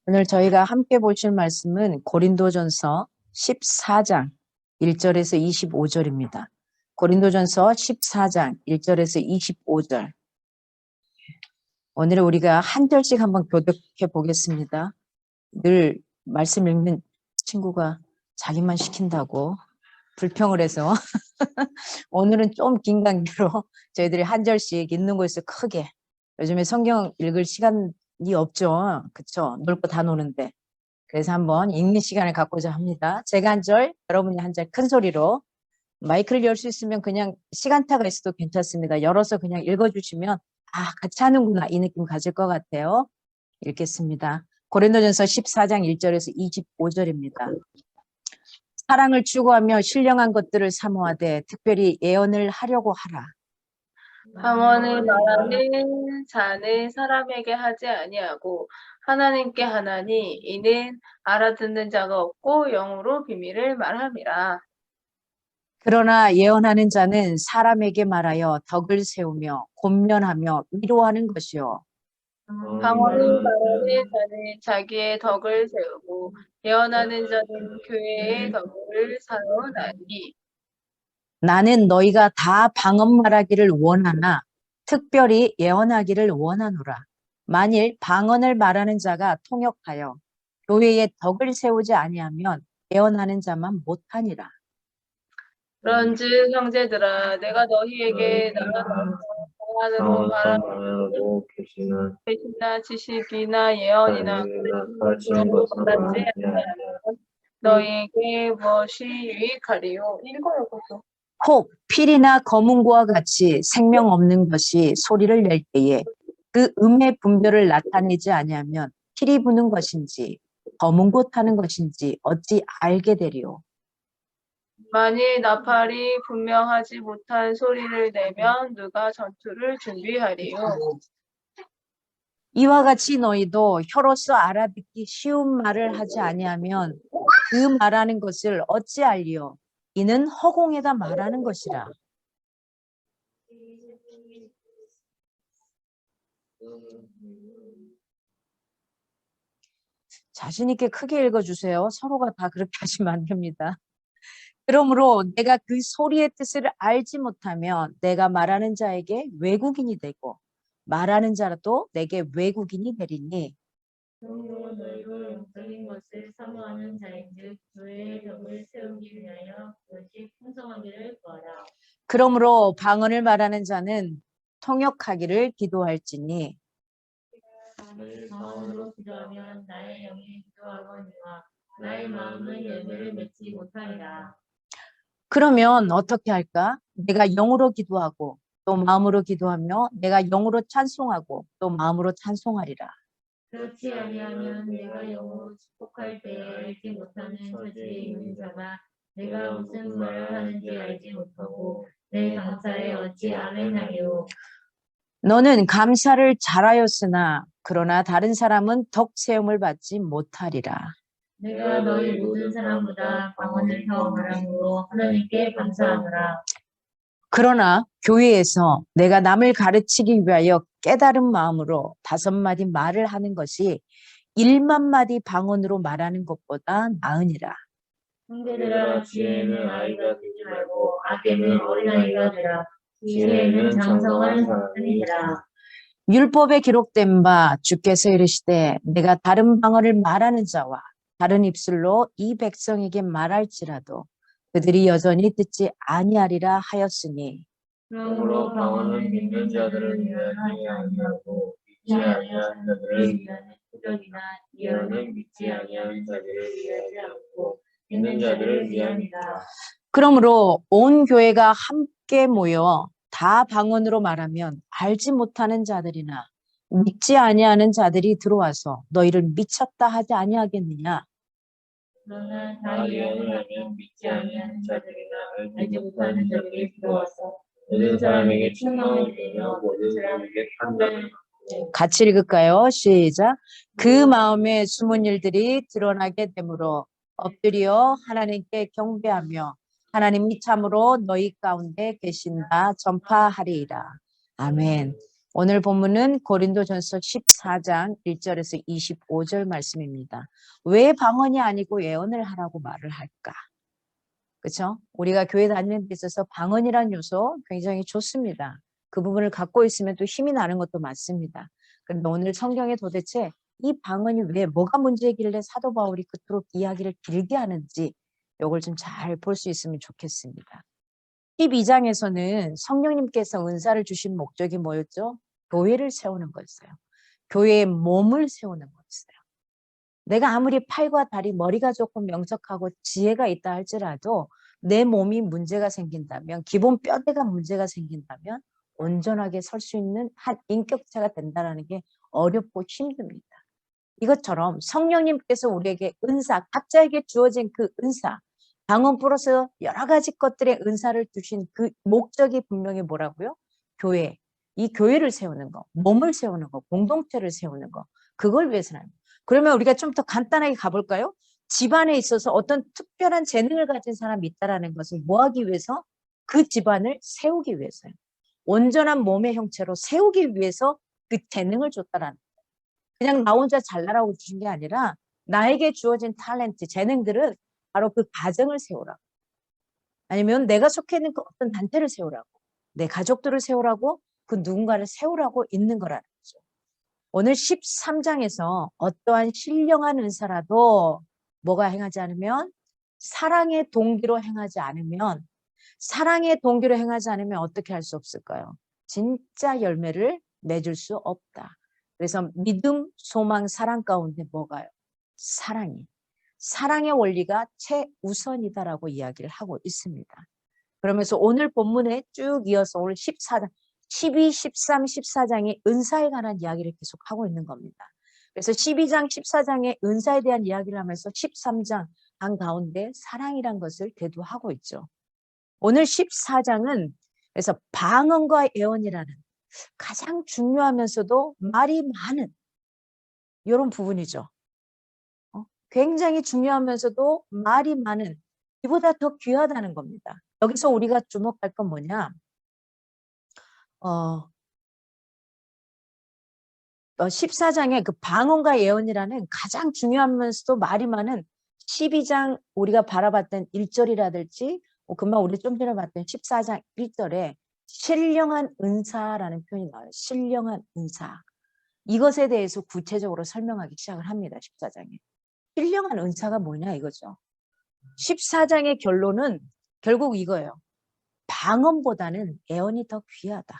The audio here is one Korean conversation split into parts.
오늘 저희가 함께 보실 말씀은 고린도전서 14장 1절에서 25절입니다. 고린도전서 14장 1절에서 25절. 오늘은 우리가 한 절씩 한번 교독해 보겠습니다. 늘 말씀 읽는 친구가 자기만 시킨다고 불평을 해서 오늘은 좀 긴 강의로 저희들이 한 절씩 있는 곳에서 크게, 요즘에 성경 읽을 시간이 없죠. 그쵸? 놀 거 다 노는데. 그래서 한번 읽는 시간을 갖고자 합니다. 제가 한 절, 여러분이 한 절 큰 소리로, 마이크를 열 수 있으면 그냥 시간차가 있어도 괜찮습니다. 열어서 그냥 읽어주시면 같이 하는구나 이 느낌 가질 것 같아요. 읽겠습니다. 고린도전서 14장 1절에서 25절입니다. 사랑을 추구하며 신령한 것들을 사모하되 특별히 예언을 하려고 하라. 방언을 말하는 자는 사람에게 하지 아니하고 하나님께 하나니 이는 알아듣는 자가 없고 영으로 비밀을 말함이라. 그러나 예언하는 자는 사람에게 말하여 덕을 세우며 권면하며 위로하는 것이요. 방언을 말하는 자는 자기의 덕을 세우고 예언하는 자는 교회의 덕을 사로나니. 나는 너희가 다 방언 말하기를 원하나 특별히 예언하기를 원하노라. 만일 방언을 말하는 자가 통역하여 교회의 덕을 세우지 아니하면 예언하는 자만 못하니라. 그런즉 형제들아 내가 너희에게 나가는 바라고 계시나 지식이나 예언이나 가르치는 것으로 말하지 아니하면 너희에게 무엇이 유익하리요? 읽어요. 혹 필이나 검은고와 같이 생명 없는 것이 소리를 낼 때에 그 음의 분별을 나타내지 아니하면 필이 부는 것인지 검은고 타는 것인지 어찌 알게 되리요. 만일 나팔이 분명하지 못한 소리를 내면 누가 전투를 준비하리요? 이와 같이 너희도 혀로서 알아듣기 쉬운 말을 하지 아니하면 그 말하는 것을 어찌 알리요? 이는 허공에다 말하는 것이라. 자신 있게 크게 읽어주세요. 서로가 다 그렇게 하시면 안 됩니다. 그러므로 내가 그 소리의 뜻을 알지 못하면 내가 말하는 자에게 외국인이 되고 말하는 자라도 내게 외국인이 되리니. 그러므로 너희도 영적인 것을 사모하는 자인즉 교회의 덕을 세우기 위하여 그것이 풍성하기를 구하라. 그러므로 방언을 말하는 자는 통역하기를 기도할지니. 나를 방언으로 기도하면 나의 영이 기도하거니와 나의 마음은 열매를 맺지 못하리라. 그러면 어떻게 할까? 내가 영으로 기도하고 또 마음으로 기도하며 내가 영으로 찬송하고 또 마음으로 찬송하리라. 그렇지 아니하면 내가 영으로 축복할 때에 알지 못하는 처지에 있는 자가 내가 무슨 말을 하는지 알지 못하고 내 감사에 어찌 아멘하리요. 너는 감사를 잘하였으나 그러나 다른 사람은 덕 세움을 받지 못하리라. 내가 너희 모든 사람보다 방언을 더 말함으로 하나님께 감사하노라. 그러나 교회에서 내가 남을 가르치기 위하여 깨달은 마음으로 5마디 말을 하는 것이 1만 마디 방언으로 말하는 것보다 나으니라. 형제들아 지혜는 아이가 되지 말고 악에는 어린아이가 되라. 지혜는 장성한 사람이니라. 율법에 기록된 바 주께서 이르시되 내가 다른 방언을 말하는 자와 다른 입술로 이 백성에게 말할지라도 그들이 여전히 듣지 아니하리라 하였으니. 그러므로 방언은 믿는 자들을 위하지 아니하고 믿지 아니하는 자들을 위하는 표적이나 예언은 믿지 아니하는 자들을 위하지 않고 믿는 자들을 위함이라. 그러므로 온 교회가 함께 모여 다 방언으로 말하면 알지 못하는 자들이나 믿지 아니하는 자들이 들어와서 너희를 미쳤다 하지 아니하겠느냐. 그러나 다 예언을 하면 믿지 아니하는 자들이나 알지 못하는 자들이 들어와서 모든 사람에게 책망을 주며 모든 사람에게 판단을 같이 읽을까요? 시작. 그 마음에 숨은 일들이 드러나게 되므로 엎드려 하나님께 경배하며 하나님이 참으로 너희 가운데 계신다 전파하리이다. 아멘. 오늘 본문은 고린도전서 14장 1절에서 25절 말씀입니다. 왜 방언이 아니고 예언을 하라고 말을 할까? 그렇죠? 우리가 교회 다니는 데 있어서 방언이라는 요소 굉장히 좋습니다. 그 부분을 갖고 있으면 또 힘이 나는 것도 맞습니다. 그런데 오늘 성경에 도대체 이 방언이 왜 뭐가 문제이길래 사도 바울이 그토록 이야기를 길게 하는지 이걸 좀 잘 볼 수 있으면 좋겠습니다. 12장에서는 성령님께서 은사를 주신 목적이 뭐였죠? 교회를 세우는 거였어요. 교회의 몸을 세우는 거였어요. 내가 아무리 팔과 다리, 머리가 좋고 명석하고 지혜가 있다 할지라도 내 몸이 문제가 생긴다면, 기본 뼈대가 문제가 생긴다면 온전하게 설 수 있는 한 인격체가 된다는 게 어렵고 힘듭니다. 이것처럼 성령님께서 우리에게 은사, 각자에게 주어진 그 은사, 방언 플러스 여러 가지 것들의 은사를 주신 그 목적이 분명히 뭐라고요? 교회. 이 교회를 세우는 거, 몸을 세우는 거, 공동체를 세우는 거. 그걸 위해서는. 그러면 우리가 좀 더 간단하게 가볼까요? 집안에 있어서 어떤 특별한 재능을 가진 사람이 있다는 것을 뭐 하기 위해서? 그 집안을 세우기 위해서요. 온전한 몸의 형체로 세우기 위해서 그 재능을 줬다라는 거예요. 그냥 나 혼자 잘나라고 주신 게 아니라 나에게 주어진 탤런트, 재능들은 바로 그 가정을 세우라고. 아니면 내가 속해 있는 그 어떤 단체를 세우라고. 내 가족들을 세우라고, 그 누군가를 세우라고 있는 거라는 거죠. 오늘 13장에서 어떠한 신령한 은사라도 뭐가 행하지 않으면, 사랑의 동기로 행하지 않으면, 사랑의 동기로 행하지 않으면 어떻게 할 수 없을까요? 진짜 열매를 맺을 수 없다. 그래서 믿음, 소망, 사랑 가운데 뭐가요? 사랑이. 사랑의 원리가 최우선이다라고 이야기를 하고 있습니다. 그러면서 오늘 본문에 쭉 이어서 오늘 14장, 12, 13, 14장의 은사에 관한 이야기를 계속 하고 있는 겁니다. 그래서 12장, 14장의 은사에 대한 이야기를 하면서 13장 한가운데 사랑이란 것을 대두하고 있죠. 오늘 14장은 그래서 방언과 예언이라는 가장 중요하면서도 말이 많은 이런 부분이죠. 굉장히 중요하면서도 말이 많은, 이보다 더 귀하다는 겁니다. 여기서 우리가 주목할 건 뭐냐? 14장의 그 방언과 예언이라는 가장 중요하면서도 말이 많은 12장 우리가 바라봤던 1절이라든지 금방 우리 좀 전에 봤던 14장 1절에 신령한 은사라는 표현이 나와요. 신령한 은사. 이것에 대해서 구체적으로 설명하기 시작을 합니다. 14장에. 신령한 은사가 뭐냐 이거죠. 14장의 결론은 결국 이거예요. 방언보다는 예언이 더 귀하다.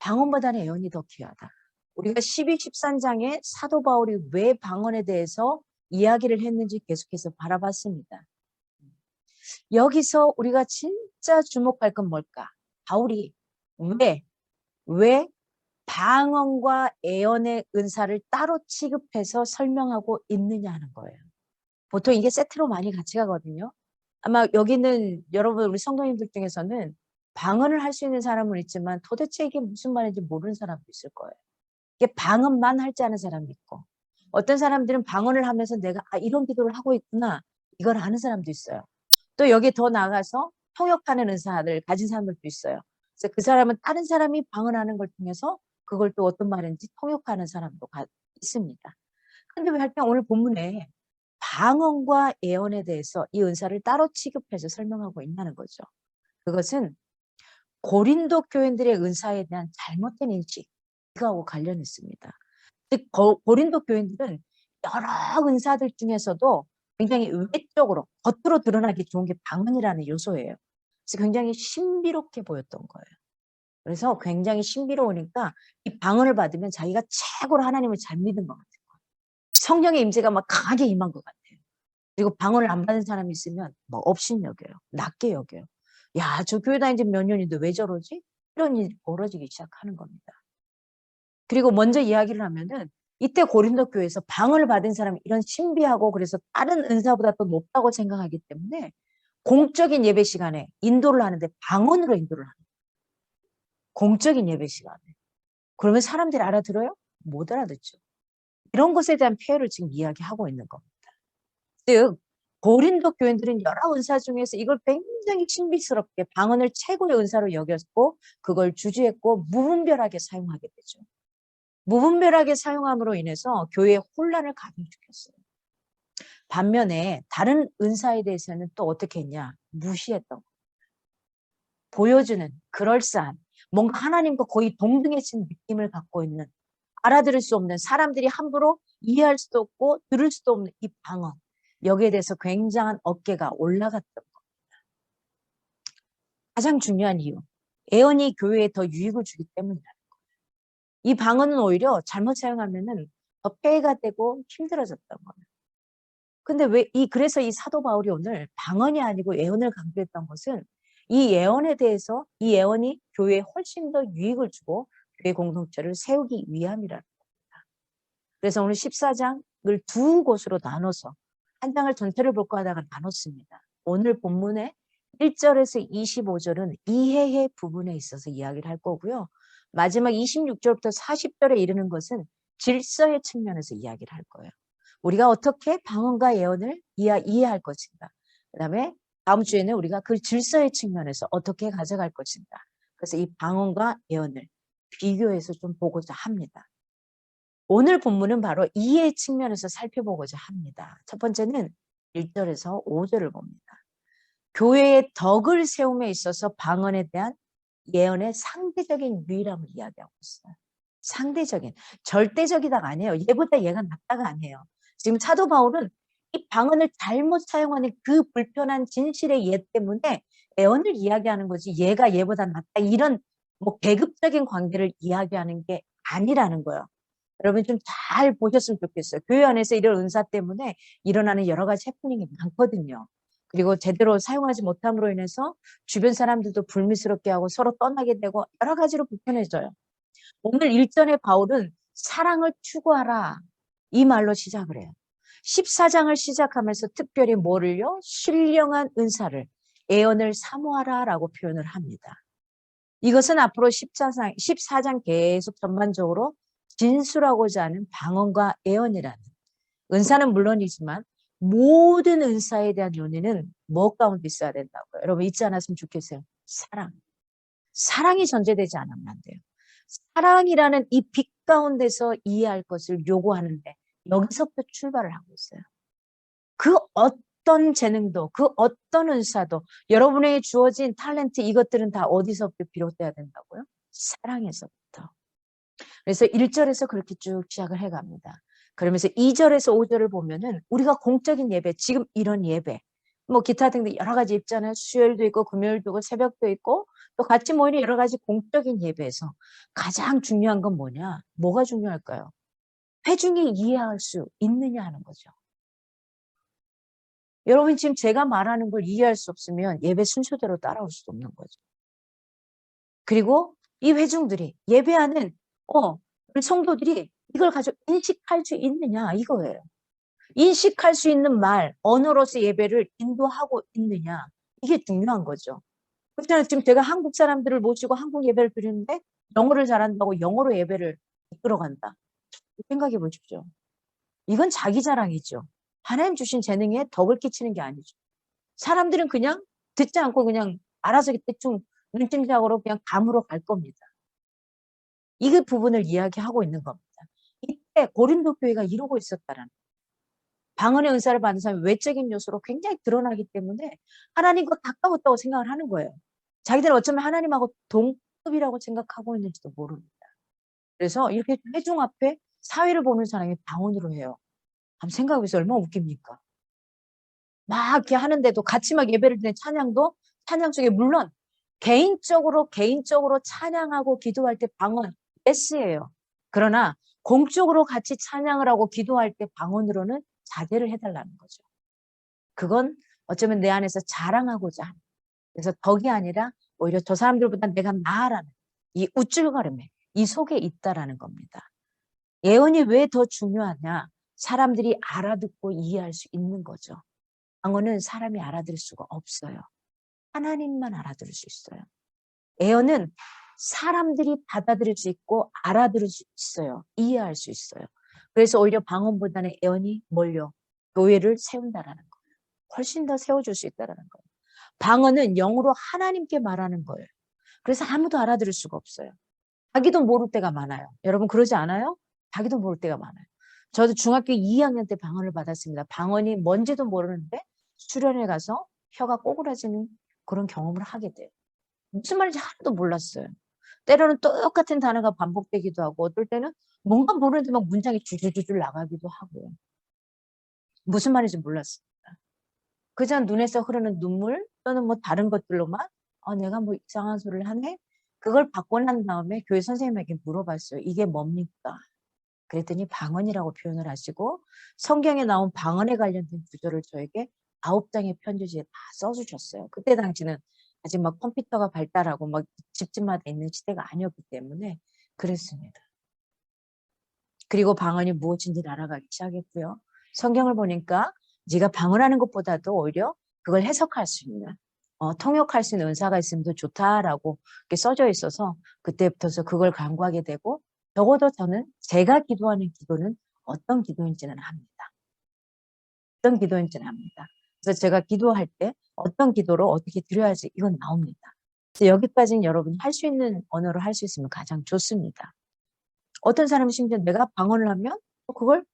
방언보다는 예언이 더 귀하다. 우리가 12, 13장에 사도 바울이 왜 방언에 대해서 이야기를 했는지 계속해서 바라봤습니다. 여기서 우리가 진짜 주목할 건 뭘까? 바울이 왜 방언과 예언의 은사를 따로 취급해서 설명하고 있느냐 하는 거예요. 보통 이게 세트로 많이 같이 가거든요. 아마 여기 있는 여러분 우리 성도님들 중에서는 방언을 할 수 있는 사람은 있지만 도대체 이게 무슨 말인지 모르는 사람도 있을 거예요. 이게 방언만 할 줄 아는 사람도 있고 어떤 사람들은 방언을 하면서 내가 이런 기도를 하고 있구나 이걸 아는 사람도 있어요. 또 여기 더 나아가서 통역하는 은사를 가진 사람들도 있어요. 그래서 그 사람은 다른 사람이 방언하는 걸 통해서 그걸 또 어떤 말인지 통역하는 사람도 있습니다. 그런데 왜 하여튼 오늘 본문에 방언과 예언에 대해서 이 은사를 따로 취급해서 설명하고 있다는 거죠. 그것은 고린도 교인들의 은사에 대한 잘못된 인식, 이거하고 관련있습니다. 즉 고린도 교인들은 여러 은사들 중에서도 굉장히 외적으로 겉으로 드러나기 좋은 게 방언이라는 요소예요. 그래서 굉장히 신비롭게 보였던 거예요. 그래서 굉장히 신비로우니까 이 방언을 받으면 자기가 최고로 하나님을 잘 믿은 것 같아요. 성령의 임재가 막 강하게 임한 것 같아요. 그리고 방언을 안 받은 사람이 있으면 뭐 업신 여겨요. 낮게 여겨요. 야, 저 교회 다닌 지 몇 년인데 왜 저러지? 이런 일이 벌어지기 시작하는 겁니다. 그리고 먼저 이야기를 하면은 이때 고린도 교회에서 방언을 받은 사람이 이런 신비하고 그래서 다른 은사보다 더 높다고 생각하기 때문에 공적인 예배 시간에 인도를 하는데 방언으로 인도를 하는 거예요. 공적인 예배 시간에. 그러면 사람들이 알아들어요? 못 알아듣죠. 이런 것에 대한 폐해를 지금 이야기하고 있는 겁니다. 즉 고린도 교인들은 여러 은사 중에서 이걸 굉장히 신비스럽게 방언을 최고의 은사로 여겼고 그걸 주지했고 무분별하게 사용하게 되죠. 무분별하게 사용함으로 인해서 교회에 혼란을 가중시켰어요. 반면에 다른 은사에 대해서는 또 어떻게 했냐? 무시했던 거예요. 보여주는 그럴싸한 뭔가 하나님과 거의 동등해진 느낌을 갖고 있는 알아들을 수 없는 사람들이 함부로 이해할 수도 없고 들을 수도 없는 이 방언 여기에 대해서 굉장한 어깨가 올라갔던 겁니다. 가장 중요한 이유 예언이 교회에 더 유익을 주기 때문이라는 거예요. 이 방언은 오히려 잘못 사용하면은 더 폐해가 되고 힘들어졌던 거예요. 근데 그래서 이 사도 바울이 오늘 방언이 아니고 예언을 강조했던 것은 이 예언에 대해서 이 예언이 교회에 훨씬 더 유익을 주고 교회 공동체를 세우기 위함이라는 겁니다. 그래서 오늘 14장을 두 곳으로 나눠서 한 장을 전체를 볼까 하다가 나눴습니다. 오늘 본문의 1절에서 25절은 이해의 부분에 있어서 이야기를 할 거고요. 마지막 26절부터 40절에 이르는 것은 질서의 측면에서 이야기를 할 거예요. 우리가 어떻게 방언과 예언을 이해할 것인가. 그 다음에 다음 주에는 우리가 그 질서의 측면에서 어떻게 가져갈 것인가. 그래서 이 방언과 예언을 비교해서 좀 보고자 합니다. 오늘 본문은 바로 이해의 측면에서 살펴보고자 합니다. 첫 번째는 1절에서 5절을 봅니다. 교회의 덕을 세움에 있어서 방언에 대한 예언의 상대적인 유일함을 이야기하고 있어요. 상대적인, 절대적이다가 아니에요. 얘보다 얘가 낫다가 아니에요. 지금 사도 바울은 이 방언을 잘못 사용하는 그 불편한 진실의 예 때문에 예언을 이야기하는 거지 얘가 얘보다 낫다 이런 뭐 계급적인 관계를 이야기하는 게 아니라는 거예요. 여러분 좀 잘 보셨으면 좋겠어요. 교회 안에서 이런 은사 때문에 일어나는 여러 가지 해프닝이 많거든요. 그리고 제대로 사용하지 못함으로 인해서 주변 사람들도 불미스럽게 하고 서로 떠나게 되고 여러 가지로 불편해져요. 오늘 1절의 바울은 사랑을 추구하라 이 말로 시작을 해요. 14장을 시작하면서 특별히 뭐를요? 신령한 은사를 예언을 사모하라 라고 표현을 합니다. 이것은 앞으로 14장 계속 전반적으로 진술하고자 하는 방언과 예언이라는 은사는 물론이지만 모든 은사에 대한 논의는 뭐 가운데 있어야 된다고요? 여러분 잊지 않았으면 좋겠어요. 사랑. 사랑이 전제되지 않으면 안 돼요. 사랑이라는 이 빛 가운데서 이해할 것을 요구하는데 여기서부터 출발을 하고 있어요. 그 어떤 재능도 그 어떤 은사도 여러분에게 주어진 탤런트 이것들은 다 어디서부터 비롯돼야 된다고요? 사랑에서부터. 그래서 1절에서 그렇게 쭉 시작을 해갑니다. 그러면서 2절에서 5절을 보면은 우리가 공적인 예배, 지금 이런 예배, 뭐 기타 등등 여러 가지 있잖아요. 수요일도 있고 금요일도 있고 새벽도 있고 또 같이 모이는 여러 가지 공적인 예배에서 가장 중요한 건 뭐냐? 뭐가 중요할까요? 회중이 이해할 수 있느냐 하는 거죠. 여러분 지금 제가 말하는 걸 이해할 수 없으면 예배 순서대로 따라올 수 없는 거죠. 그리고 이 회중들이 예배하는 우리 성도들이 이걸 가지고 인식할 수 있느냐 이거예요. 인식할 수 있는 말, 언어로서 예배를 인도하고 있느냐 이게 중요한 거죠. 그렇잖아요. 지금 제가 한국 사람들을 모시고 한국 예배를 드리는데 영어를 잘한다고 영어로 예배를 이끌어간다. 생각해 보십시오. 이건 자기 자랑이죠. 하나님 주신 재능에 덕을 끼치는 게 아니죠. 사람들은 그냥 듣지 않고 그냥 알아서 대충 눈팅작으로 그냥 감으로 갈 겁니다. 이 부분을 이야기하고 있는 겁니다. 이때 고린도 교회가 이러고 있었다라는 방언의 은사를 받는 사람이 외적인 요소로 굉장히 드러나기 때문에 하나님과 가까웠다고 생각을 하는 거예요. 자기들은 어쩌면 하나님하고 동급이라고 생각하고 있는지도 모릅니다. 그래서 이렇게 회중 앞에 사회를 보는 사람이 방언으로 해요. 한번 생각해보세요. 얼마나 웃깁니까? 막 이렇게 하는데도 같이 막 예배를 드리는 찬양도 찬양 속에 물론 개인적으로 찬양하고 기도할 때 방언 예스예요. 그러나 공적으로 같이 찬양을 하고 기도할 때 방언으로는 자제를 해달라는 거죠. 그건 어쩌면 내 안에서 자랑하고자 하는. 그래서 덕이 아니라 오히려 저 사람들보다 내가 나아라는 이 우쭐거림에 이 속에 있다라는 겁니다. 예언이 왜 더 중요하냐? 사람들이 알아듣고 이해할 수 있는 거죠. 방언은 사람이 알아들을 수가 없어요. 하나님만 알아들을 수 있어요. 예언은 사람들이 받아들일 수 있고 알아들을 수 있어요. 이해할 수 있어요. 그래서 오히려 방언보다는 예언이 뭘요? 교회를 세운다라는 거예요. 훨씬 더 세워줄 수 있다는 거예요. 방언은 영으로 하나님께 말하는 거예요. 그래서 아무도 알아들을 수가 없어요. 자기도 모를 때가 많아요. 여러분 그러지 않아요? 자기도 모를 때가 많아요. 저도 중학교 2학년 때 방언을 받았습니다. 방언이 뭔지도 모르는데 수련회 가서 혀가 꼬꾸라지는 그런 경험을 하게 돼요. 무슨 말인지 하나도 몰랐어요. 때로는 똑같은 단어가 반복되기도 하고 어떨 때는 뭔가 모르는데 막 문장이 줄줄줄 나가기도 하고요. 무슨 말인지 몰랐습니다. 그저 눈에서 흐르는 눈물 또는 뭐 다른 것들로만 내가 뭐 이상한 소리를 하네? 그걸 받고 난 다음에 교회 선생님에게 물어봤어요. 이게 뭡니까? 그랬더니 방언이라고 표현을 하시고 성경에 나온 방언에 관련된 구절을 저에게 9장의 편지지에 다 써주셨어요. 그때 당시는 아직 막 컴퓨터가 발달하고 막 집집마다 있는 시대가 아니었기 때문에 그랬습니다. 그리고 방언이 무엇인지를 알아가기 시작했고요. 성경을 보니까 네가 방언하는 것보다도 오히려 그걸 해석할 수 있는 통역할 수 있는 은사가 있으면 더 좋다라고 이렇게 써져 있어서 그때부터서 그걸 간구하게 되고 적어도 저는 제가 기도하는 기도는 어떤 기도인지는 압니다. 어떤 기도인지는 압니다. 그래서 제가 기도할 때 어떤 기도로 어떻게 드려야지 이건 나옵니다. 그래서 여기까지는 여러분이 할 수 있는 언어로 할 수 있으면 가장 좋습니다. 어떤 사람은 심지어 내가 방언을 하면 그걸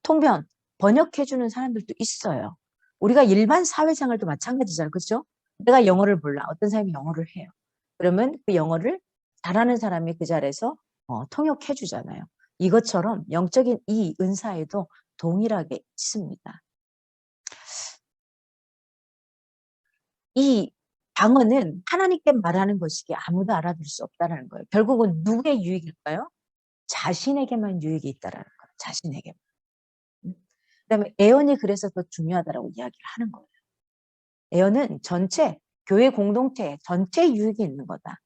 통변, 번역해주는 사람들도 있어요. 우리가 일반 사회생활도 마찬가지잖아요. 그렇죠? 내가 영어를 몰라. 어떤 사람이 영어를 해요. 그러면 그 영어를 잘하는 사람이 그 자리에서 통역해주잖아요. 이것처럼 영적인 이 은사에도 동일하게 있습니다. 이 방언은 하나님께 말하는 것이기에 아무도 알아들을 수 없다는 거예요. 결국은 누구의 유익일까요? 자신에게만 유익이 있다는 거예요. 자신에게만. 그다음에 애언이 그래서 더 중요하다라고 이야기를 하는 거예요. 애언은 전체, 교회 공동체 전체 유익이 있는 거다.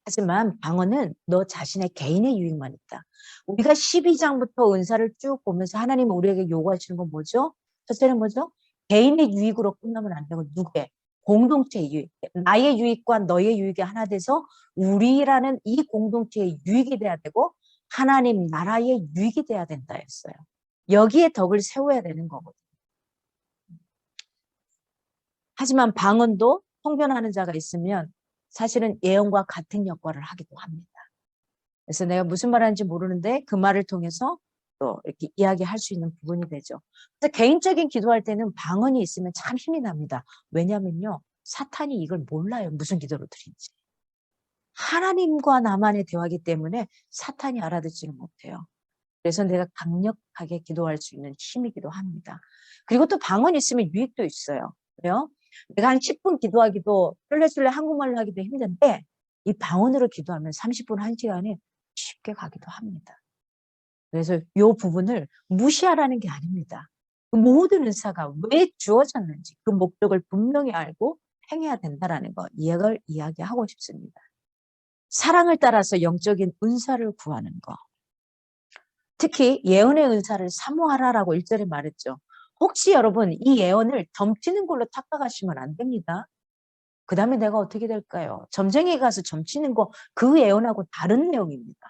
하지만 방언은 너 자신의 개인의 유익만 있다. 우리가 12장부터 은사를 쭉 보면서 하나님은 우리에게 요구하시는 건 뭐죠? 첫째는 뭐죠? 개인의 유익으로 끝나면 안 되고 누구의? 공동체의 유익. 나의 유익과 너의 유익이 하나 돼서 우리라는 이 공동체의 유익이 돼야 되고 하나님 나라의 유익이 돼야 된다 했어요. 여기에 덕을 세워야 되는 거거든요. 하지만 방언도 통변하는 자가 있으면 사실은 예언과 같은 역할을 하기도 합니다. 그래서 내가 무슨 말하는지 모르는데 그 말을 통해서 또 이렇게 이야기할 수 있는 부분이 되죠. 그래서 개인적인 기도할 때는 방언이 있으면 참 힘이 납니다. 왜냐면요. 사탄이 이걸 몰라요. 무슨 기도를 드린지. 하나님과 나만의 대화이기 때문에 사탄이 알아듣지는 못해요. 그래서 내가 강력하게 기도할 수 있는 힘이기도 합니다. 그리고 또 방언이 있으면 유익도 있어요. 왜요? 내가 한 10분 기도하기도 술래술래 한국말로 하기도 힘든데 이 방언으로 기도하면 30분, 1시간이 쉽게 가기도 합니다. 그래서 이 부분을 무시하라는 게 아닙니다. 그 모든 은사가 왜 주어졌는지 그 목적을 분명히 알고 행해야 된다는 거 이걸 이야기하고 싶습니다. 사랑을 따라서 영적인 은사를 구하는 거. 특히 예언의 은사를 사모하라라고 1절에 말했죠. 혹시 여러분 이 예언을 점치는 걸로 탁각하시면 안 됩니다. 그 다음에 내가 어떻게 될까요? 점쟁이 가서 점치는 거 그 예언하고 다른 내용입니다.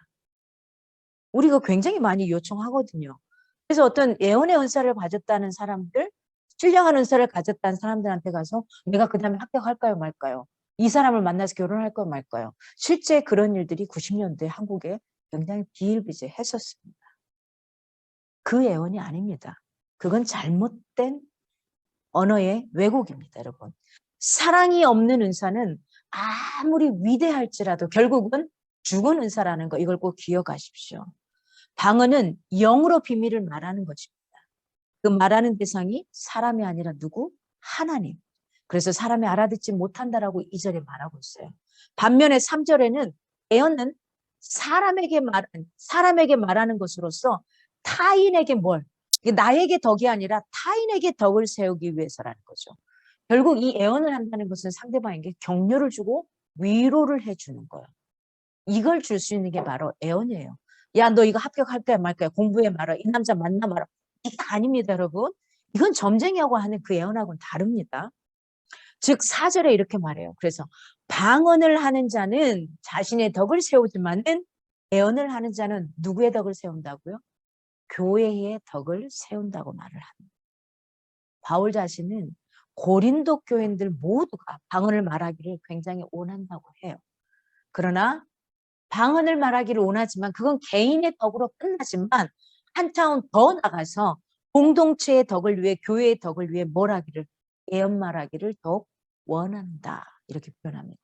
우리가 굉장히 많이 요청하거든요. 그래서 어떤 예언의 은사를 가졌다는 사람들, 신령한 은사를 가졌다는 사람들한테 가서 내가 그 다음에 합격할까요 말까요? 이 사람을 만나서 결혼할까요 말까요? 실제 그런 일들이 90년대 한국에 굉장히 비일비재했었습니다. 그 예언이 아닙니다. 그건 잘못된 언어의 왜곡입니다, 여러분. 사랑이 없는 은사는 아무리 위대할지라도 결국은 죽은 은사라는 거 이걸 꼭 기억하십시오. 방언은 영으로 비밀을 말하는 것입니다. 그 말하는 대상이 사람이 아니라 누구? 하나님. 그래서 사람이 알아듣지 못한다라고 2절에 말하고 있어요. 반면에 3절에는 예언은 사람에게 말하는 것으로서 타인에게 나에게 덕이 아니라 타인에게 덕을 세우기 위해서라는 거죠. 결국 이 예언을 한다는 것은 상대방에게 격려를 주고 위로를 해주는 거예요. 이걸 줄 수 있는 게 바로 예언이에요. 야, 너 이거 합격할 거야 말 거야. 공부해 말아. 이 남자 만나 말아. 이게 아닙니다, 여러분. 이건 점쟁이하고 하는 그 예언하고는 다릅니다. 즉 4절에 이렇게 말해요. 그래서 방언을 하는 자는 자신의 덕을 세우지만은 예언을 하는 자는 누구의 덕을 세운다고요? 교회의 덕을 세운다고 말을 합니다. 바울 자신은 고린도 교인들 모두가 방언을 말하기를 굉장히 원한다고 해요. 그러나 방언을 말하기를 원하지만 그건 개인의 덕으로 끝나지만 한 차원 더 나가서 공동체의 덕을 위해, 교회의 덕을 위해 뭘 하기를, 예언 말하기를 더욱 원한다. 이렇게 표현합니다.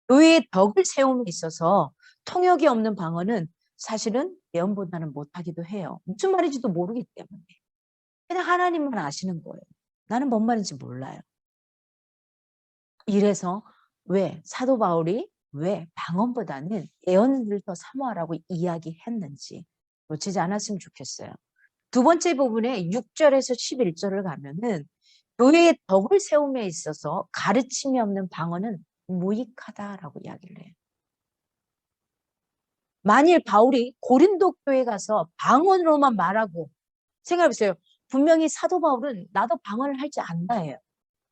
교회의 덕을 세움에 있어서 통역이 없는 방언은 사실은 예언보다는 못하기도 해요. 무슨 말인지도 모르기 때문에. 그냥 하나님만 아시는 거예요. 나는 뭔 말인지 몰라요. 이래서 왜 사도 바울이 왜 방언보다는 예언을 더 사모하라고 이야기했는지 놓치지 않았으면 좋겠어요. 두 번째 부분에 6절에서 11절을 가면은 교회의 덕을 세움에 있어서 가르침이 없는 방언은 무익하다라고 이야기를 해요. 만일 바울이 고린도 교회에 가서 방언으로만 말하고, 생각해보세요. 분명히 사도 바울은 나도 방언을 할 줄 안다 해요.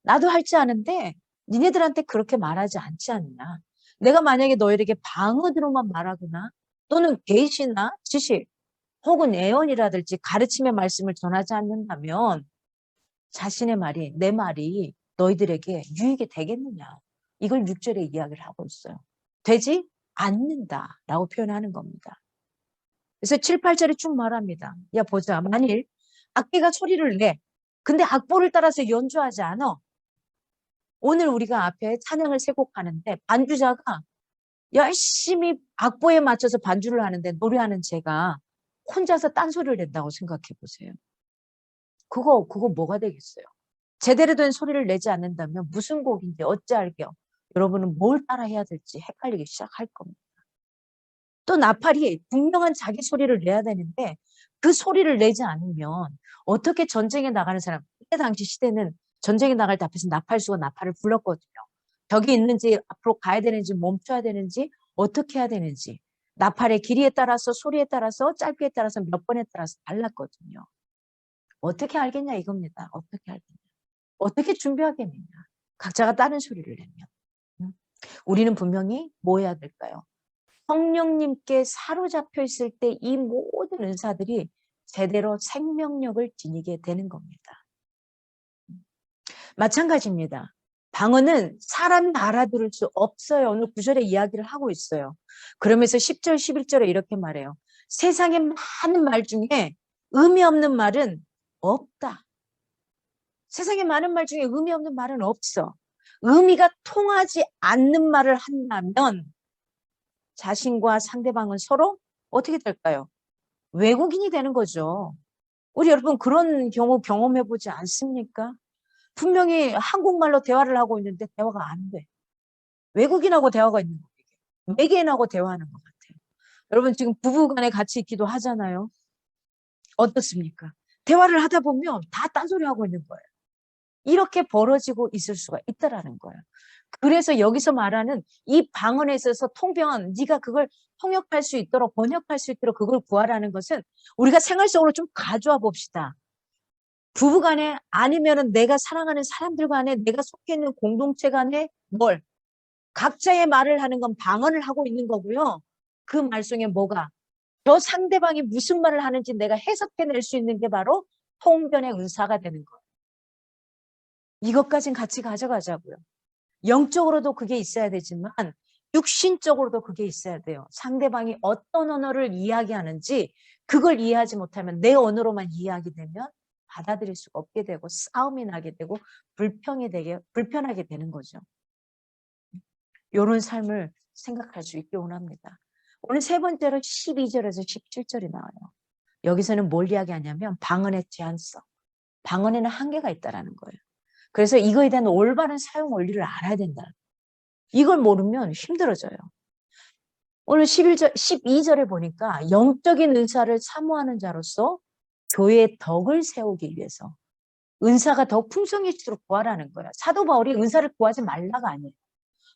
나도 할 줄 아는데 니네들한테 그렇게 말하지 않지 않냐. 내가 만약에 너희에게 방언으로만 말하거나 또는 계시나 지식 혹은 예언이라든지 가르침의 말씀을 전하지 않는다면 자신의 말이, 내 말이 너희들에게 유익이 되겠느냐. 이걸 6절에 이야기를 하고 있어요. 되지 않는다라고 표현하는 겁니다. 그래서 7, 8절에 쭉 말합니다. 야 보자. 만일 악기가 소리를 내. 근데 악보를 따라서 연주하지 않아. 오늘 우리가 앞에 찬양을 세 곡 하는데 반주자가 열심히 악보에 맞춰서 반주를 하는데 노래하는 제가 혼자서 딴소리를 낸다고 생각해 보세요. 그거 뭐가 되겠어요? 제대로 된 소리를 내지 않는다면 무슨 곡인지 어찌 알게요? 여러분은 뭘 따라 해야 될지 헷갈리기 시작할 겁니다. 또 나팔이 분명한 자기 소리를 내야 되는데 그 소리를 내지 않으면 어떻게 전쟁에 나가는 사람, 그때 당시 시대는 전쟁에 나갈 때 앞에서 나팔수가 나팔을 불렀거든요. 벽이 있는지 앞으로 가야 되는지 멈춰야 되는지 어떻게 해야 되는지 나팔의 길이에 따라서 소리에 따라서 짧게 따라서 몇 번에 따라서 달랐거든요. 어떻게 알겠냐 이겁니다. 어떻게 알겠냐. 어떻게 준비하겠느냐. 각자가 다른 소리를 내면. 우리는 분명히 뭐 해야 될까요? 성령님께 사로잡혀 있을 때 이 모든 은사들이 제대로 생명력을 지니게 되는 겁니다. 마찬가지입니다. 방언은 사람이 알아들을 수 없어요. 오늘 9절에 이야기를 하고 있어요. 그러면서 10절, 11절에 이렇게 말해요. 세상에 많은 말 중에 의미 없는 말은 없다. 세상에 많은 말 중에 의미 없는 말은 없어. 의미가 통하지 않는 말을 한다면 자신과 상대방은 서로 어떻게 될까요? 외국인이 되는 거죠. 우리 여러분 그런 경우 경험해보지 않습니까? 분명히 한국말로 대화를 하고 있는데 대화가 안 돼. 외국인하고 대화가 있는 거예요. 외계인하고 대화하는 것 같아요. 여러분 지금 부부간에 같이 있기도 하잖아요. 어떻습니까? 대화를 하다 보면 다 딴소리 하고 있는 거예요. 이렇게 벌어지고 있을 수가 있다라는 거예요. 그래서 여기서 말하는 이 방언에 있어서 통변, 네가 그걸 통역할 수 있도록 번역할 수 있도록 그걸 구하라는 것은 우리가 생활 속으로 좀 가져와 봅시다. 부부간에 아니면은 내가 사랑하는 사람들 간에 내가 속해 있는 공동체 간에 뭘 각자의 말을 하는 건 방언을 하고 있는 거고요. 그 말 속에 뭐가 저 상대방이 무슨 말을 하는지 내가 해석해낼 수 있는 게 바로 통변의 은사가 되는 거예요. 이것까진 같이 가져가자고요. 영적으로도 그게 있어야 되지만 육신적으로도 그게 있어야 돼요. 상대방이 어떤 언어를 이야기하는지 그걸 이해하지 못하면 내 언어로만 이해하게 되면 받아들일 수가 없게 되고 싸움이 나게 되고 불편하게 되는 거죠. 이런 삶을 생각할 수 있게 원합니다. 오늘 세 번째로 12절에서 17절이 나와요. 여기서는 뭘 이야기하냐면 방언의 제한성. 방언에는 한계가 있다는 거예요. 그래서 이거에 대한 올바른 사용 원리를 알아야 된다. 이걸 모르면 힘들어져요. 오늘 12절에 보니까 영적인 은사를 사모하는 자로서 교회의 덕을 세우기 위해서 은사가 더 풍성해지도록 구하라는 거예요. 사도 바울이 은사를 구하지 말라가 아니에요.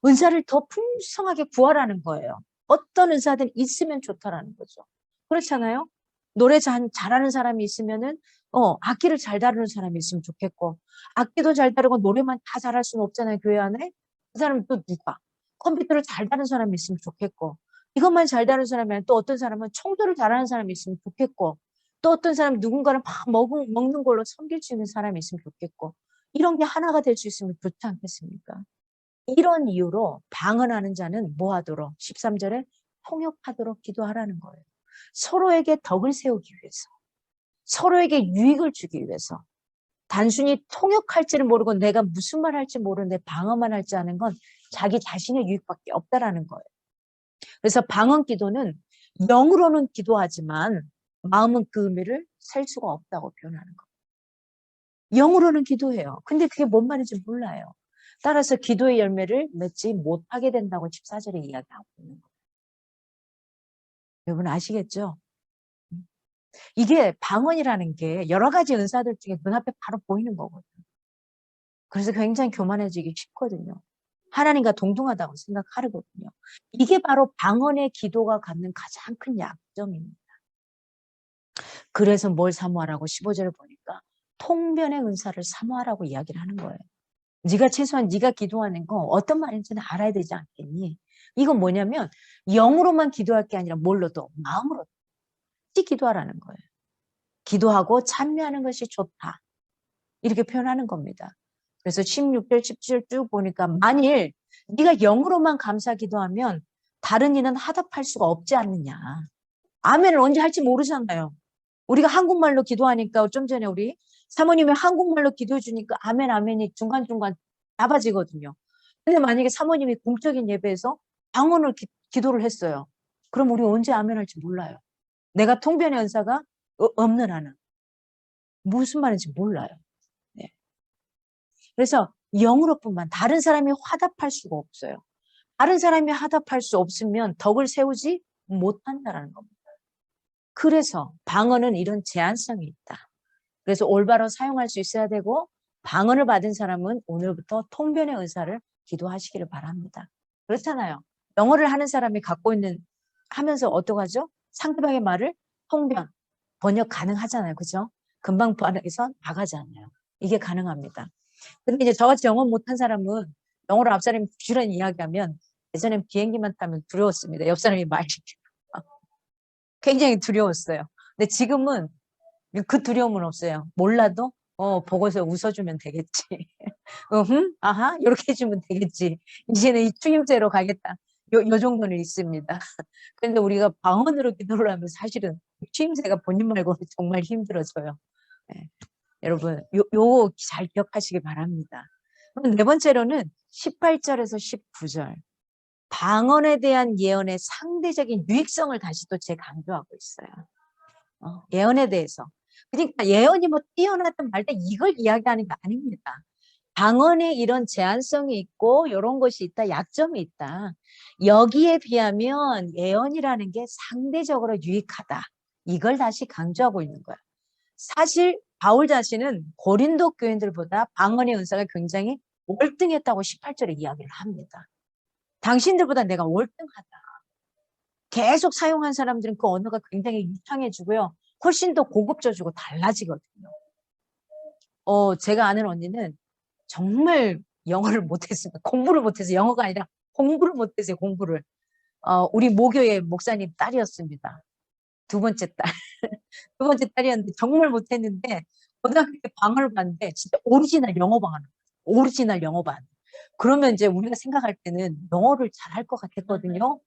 은사를 더 풍성하게 구하라는 거예요. 어떤 은사든 있으면 좋다라는 거죠. 그렇잖아요? 노래 잘하는 사람이 있으면은 악기를 잘 다루는 사람이 있으면 좋겠고 악기도 잘 다루고 노래만 다 잘할 수는 없잖아요. 교회 안에. 그 사람은 또 누가? 컴퓨터를 잘 다루는 사람이 있으면 좋겠고 이것만 잘 다루는 사람이 아니라 또 어떤 사람은 청소를 잘하는 사람이 있으면 좋겠고 또 어떤 사람은 누군가를 막 먹는 걸로 섬길 수 있는 사람이 있으면 좋겠고, 이런 게 하나가 될 수 있으면 좋지 않겠습니까? 이런 이유로 방언하는 자는 뭐 하도록 13절에 통역하도록 기도하라는 거예요. 서로에게 덕을 세우기 위해서, 서로에게 유익을 주기 위해서. 단순히 통역할지를 모르고 내가 무슨 말 할지 모르는데 방언만 할지 아는 건 자기 자신의 유익밖에 없다라는 거예요. 그래서 방언 기도는 영으로는 기도하지만 마음은 그 의미를 셀 수가 없다고 표현하는 거예요. 영으로는 기도해요. 근데 그게 뭔 말인지 몰라요. 따라서 기도의 열매를 맺지 못하게 된다고 14절에 이야기하고 있는 거예요. 여러분 아시겠죠? 이게 방언이라는 게 여러 가지 은사들 중에 눈앞에 바로 보이는 거거든요. 그래서 굉장히 교만해지기 쉽거든요. 하나님과 동등하다고 생각하거든요. 이게 바로 방언의 기도가 갖는 가장 큰 약점입니다. 그래서 뭘 사모하라고 15절을 보니까 통변의 은사를 사모하라고 이야기를 하는 거예요. 네가 최소한 네가 기도하는 거 어떤 말인지는 알아야 되지 않겠니? 이건 뭐냐면 영으로만 기도할 게 아니라 뭘로도 마음으로도 기도하라는 거예요. 기도하고 찬미하는 것이 좋다. 이렇게 표현하는 겁니다. 그래서 16절, 17절 쭉 보니까 만일 네가 영으로만 감사 기도하면 다른 이는 하답할 수가 없지 않느냐. 아멘을 언제 할지 모르잖아요. 우리가 한국말로 기도하니까 좀 전에 우리 사모님이 한국말로 기도해 주니까 아멘 아멘이 중간중간 잡아지거든요. 근데 만약에 사모님이 공적인 예배에서 방언을 기도를 했어요. 그럼 우리 언제 아멘 할지 몰라요. 내가 통변의 은사가 없는 한은 무슨 말인지 몰라요. 네. 그래서 영으로뿐만 다른 사람이 화답할 수가 없어요. 다른 사람이 화답할 수 없으면 덕을 세우지 못한다는 겁니다. 그래서 방언은 이런 제한성이 있다. 그래서 올바로 사용할 수 있어야 되고 방언을 받은 사람은 오늘부터 통변의 은사를 기도하시기를 바랍니다. 그렇잖아요. 영어를 하는 사람이 갖고 있는 하면서 어떡하죠? 상대방의 말을 통변, 번역 가능하잖아요. 그죠? 금방 번역해서 나가잖아요. 이게 가능합니다. 근데 이제 저같이 영어 못한 사람은 영어로 앞 사람이 부지런히 이야기하면 예전엔 비행기만 타면 두려웠습니다. 옆 사람이 말 시키고. 굉장히 두려웠어요. 근데 지금은 그 두려움은 없어요. 몰라도 보고서 웃어주면 되겠지. 아하 이렇게 해주면 되겠지. 이제는 이 추임새로 가겠다. 요 정도는 있습니다. 그런데 우리가 방언으로 기도를 하면 사실은 추임새가 본인 말고는 정말 힘들어져요. 네. 여러분 요 잘 기억하시기 바랍니다. 네 번째로는 18절에서 19절. 방언에 대한 예언의 상대적인 유익성을 다시 또 재강조하고 있어요. 예언에 대해서. 그러니까 예언이 뭐 뛰어나든 말든 이걸 이야기하는 게 아닙니다. 방언에 이런 제한성이 있고 이런 것이 있다, 약점이 있다. 여기에 비하면 예언이라는 게 상대적으로 유익하다. 이걸 다시 강조하고 있는 거야. 사실 바울 자신은 고린도 교인들보다 방언의 은사가 굉장히 월등했다고 18절에 이야기를 합니다. 당신들보다 내가 월등하다. 계속 사용한 사람들은 그 언어가 굉장히 유창해지고요. 훨씬 더 고급져지고 달라지거든요. 제가 아는 언니는 정말 영어를 못했습니다. 공부를 못해서 영어가 아니라 공부를 못했어요. 공부를. 우리 모교의 목사님 딸이었습니다. 두 번째 딸. 두 번째 딸이었는데 정말 못했는데 고등학교 때 방을 봤는데 진짜 오리지널 영어방 하는 거예요. 오리지널 영어반. 그러면 이제 우리가 생각할 때는 영어를 잘할 것 같았거든요.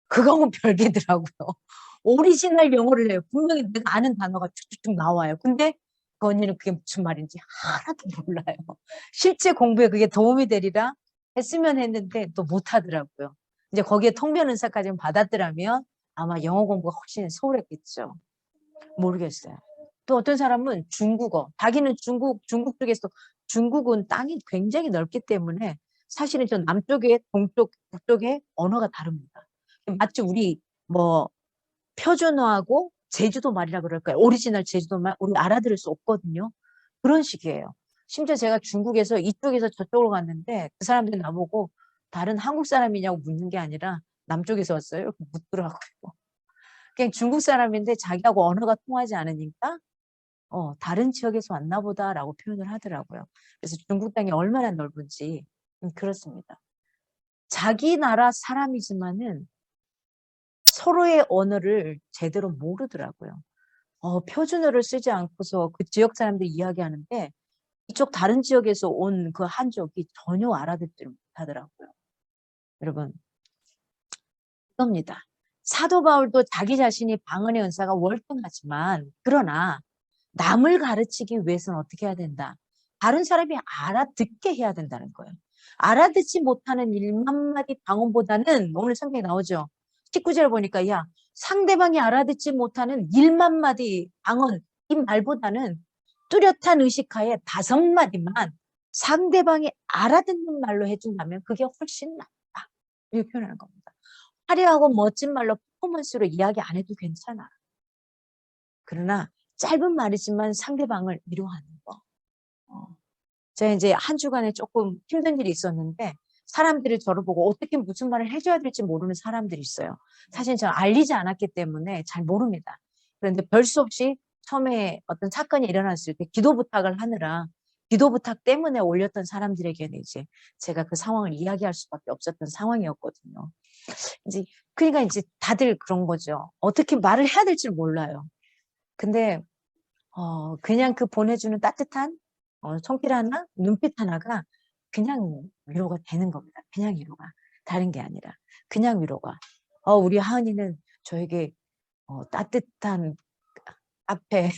그거는 별개더라고요. 오리지널 영어를 해요. 분명히 내가 아는 단어가 쭉쭉쭉 나와요. 근데 그 언니는 그게 무슨 말인지 하나도 몰라요. 실제 공부에 그게 도움이 되리라 했으면 했는데 또 못하더라고요. 이제 거기에 통변은사까지 받았더라면 아마 영어 공부가 훨씬 소홀했겠죠. 모르겠어요. 또 어떤 사람은 중국어, 자기는 중국 쪽에서 중국은 땅이 굉장히 넓기 때문에 사실은 저 남쪽에 동쪽, 북쪽에 언어가 다릅니다. 마치 우리 뭐 표준어하고 제주도 말이라 그럴까요? 오리지널 제주도 말 우리 알아들을 수 없거든요. 그런 식이에요. 심지어 제가 중국에서 이쪽에서 저쪽으로 갔는데 그 사람들이 나보고 다른 한국 사람이냐고 묻는 게 아니라 남쪽에서 왔어요? 이렇게 묻더라고요. 그냥 중국 사람인데 자기하고 언어가 통하지 않으니까 다른 지역에서 왔나 보다라고 표현을 하더라고요. 그래서 중국 땅이 얼마나 넓은지 그렇습니다. 자기 나라 사람이지만은 서로의 언어를 제대로 모르더라고요. 표준어를 쓰지 않고서 그 지역 사람들이 이야기하는데 이쪽 다른 지역에서 온 그 한족이 전혀 알아듣지 못하더라고요. 여러분, 이겁니다. 사도 바울도 자기 자신이 방언의 은사가 월등하지만 그러나 남을 가르치기 위해서는 어떻게 해야 된다? 다른 사람이 알아듣게 해야 된다는 거예요. 알아듣지 못하는 1만 마디 방언보다는 오늘 성경에 나오죠. 19절 보니까 야 상대방이 알아듣지 못하는 1만 마디 방언 이 말보다는 뚜렷한 의식하에 5마디만 상대방이 알아듣는 말로 해준다면 그게 훨씬 낫다. 이렇게 표현하는 겁니다. 화려하고 멋진 말로 퍼포먼스로 이야기 안 해도 괜찮아. 그러나 짧은 말이지만 상대방을 위로하는 거. 제가 이제 한 주간에 조금 힘든 일이 있었는데 사람들이 저를 보고 어떻게 무슨 말을 해줘야 될지 모르는 사람들이 있어요. 사실 저는 알리지 않았기 때문에 잘 모릅니다. 그런데 별 수 없이 처음에 어떤 사건이 일어났을 때 기도 부탁을 하느라 기도 부탁 때문에 올렸던 사람들에게는 이제 제가 그 상황을 이야기할 수밖에 없었던 상황이었거든요. 이제 그러니까 이제 다들 그런 거죠. 어떻게 말을 해야 될지 몰라요. 근데 그냥 그 보내주는 따뜻한 손길 하나, 눈빛 하나가 그냥 위로가 되는 겁니다. 그냥 위로가. 다른 게 아니라 그냥 위로가. 우리 하은이는 저에게 따뜻한 카페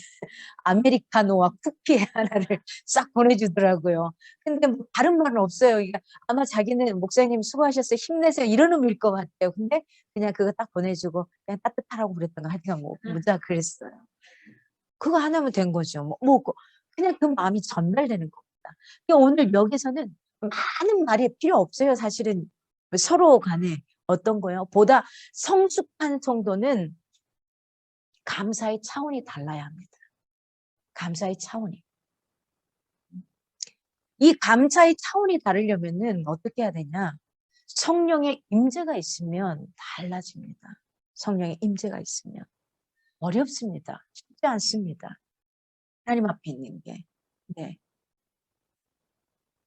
아메리카노와 쿠키 하나를 싹 보내주더라고요. 근데 뭐 다른 말은 없어요. 그러니까 아마 자기는 목사님 수고하셨어요. 힘내세요. 이런 의미일 것 같아요. 근데 그냥 그거 딱 보내주고 그냥 따뜻하라고 그랬던 거 하여튼 뭐 무자 그랬어요. 그거 하나면 된 거죠. 그냥 그 마음이 전달되는 겁니다. 그러니까 오늘 여기서는 많은 말이 필요 없어요. 사실은 서로 간에 어떤 거요? 보다 성숙한 성도는 감사의 차원이 달라야 합니다. 감사의 차원이. 이 감사의 차원이 다르려면은 어떻게 해야 되냐? 성령의 임재가 있으면 달라집니다. 성령의 임재가 있으면. 어렵습니다. 쉽지 않습니다. 하나님 앞에 있는 게. 네.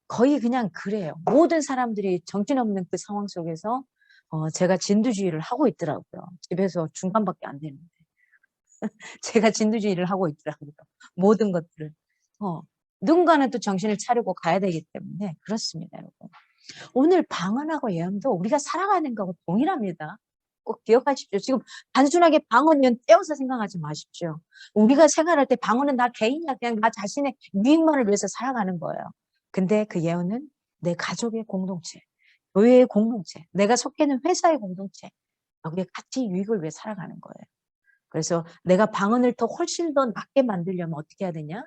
거의 그냥 그래요. 모든 사람들이 정신없는 그 상황 속에서 제가 진두지휘를 하고 있더라고요. 집에서 중간밖에 안 되는데. 제가 진두지휘를 하고 있더라고요. 모든 것들을. 누군가는 또 정신을 차리고 가야 되기 때문에 그렇습니다, 여러분. 오늘 방언하고 예언도 우리가 살아가는 거하고 동일합니다. 꼭 기억하십시오. 지금 단순하게 방언 떼어서 생각하지 마십시오. 우리가 생활할 때 방언은 나 개인이야. 그냥 나 자신의 유익만을 위해서 살아가는 거예요. 근데 그 예언은 내 가족의 공동체, 교회의 공동체, 내가 속해 있는 회사의 공동체, 여기에 같이 유익을 위해 살아가는 거예요. 그래서 내가 방언을 훨씬 더 낫게 만들려면 어떻게 해야 되냐?